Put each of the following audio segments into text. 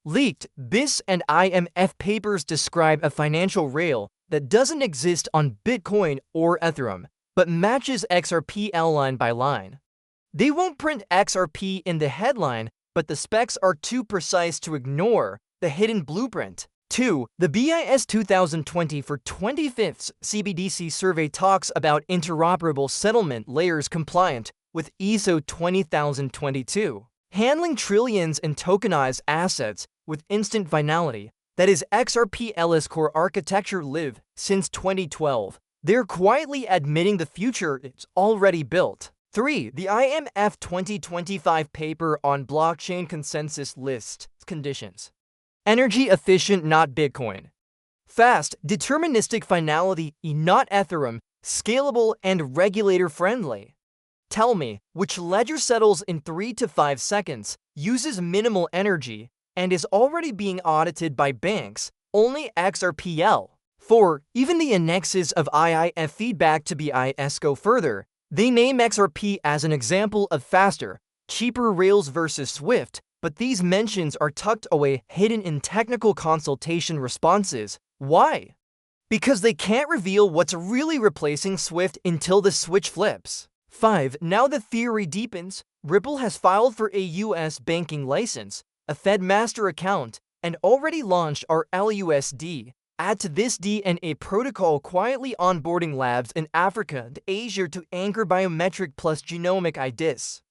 Leaked BIS and IMF papers describe a financial rail that doesn't exist on Bitcoin or Ethereum, but matches XRPL line by line. They won't print XRP in the headline, but the specs are too precise to ignore the hidden blueprint. 2. The BIS 2020 for 25th CBDC survey talks about interoperable settlement layers compliant with ISO 20022, handling trillions in tokenized assets with instant finality. That is XRPL's core architecture live since 2012. They're quietly admitting the future is already built. 3. The IMF 2025 paper on blockchain consensus lists conditions. Energy efficient, not Bitcoin. Fast, deterministic finality, not Ethereum, scalable and regulator friendly. Tell me, which ledger settles in 3 to 5 seconds, uses minimal energy, and is already being audited by banks? Only XRPL. 4. Even the annexes of IIF feedback to BIS go further. They name XRP as an example of faster, cheaper rails versus Swift, but these mentions are tucked away, hidden in technical consultation responses. Why? Because they can't reveal what's really replacing Swift until the switch flips. 5. Now the theory deepens. Ripple has filed for a US banking license, a Fed master account, and already launched our LUSD. Add to this DNA protocol quietly onboarding labs in Africa and Asia to anchor biometric plus genomic IDs.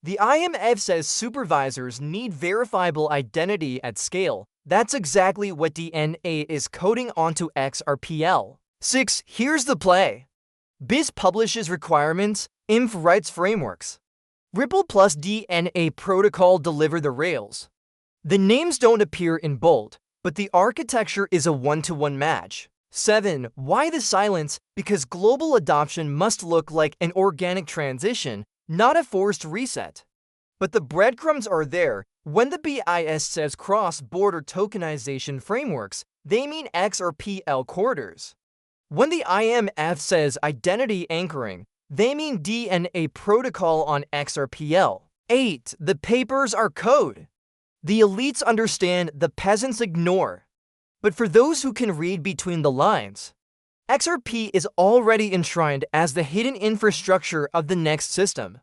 The IMF says supervisors need verifiable identity at scale. That's exactly what DNA is coding onto XRPL. 6. Here's the play. BIS publishes requirements, IMF writes frameworks. Ripple plus DNA protocol deliver the rails. The names don't appear in bold, but the architecture is a one-to-one match. 7. Why the silence? Because global adoption must look like an organic transition, not a forced reset. But the breadcrumbs are there. When the BIS says cross-border tokenization frameworks, they mean XRPL corridors. When the IMF says identity anchoring, they mean DNA protocol on XRPL. 8. The papers are code. The elites understand, the peasants ignore. But for those who can read between the lines, XRP is already enshrined as the hidden infrastructure of the next system.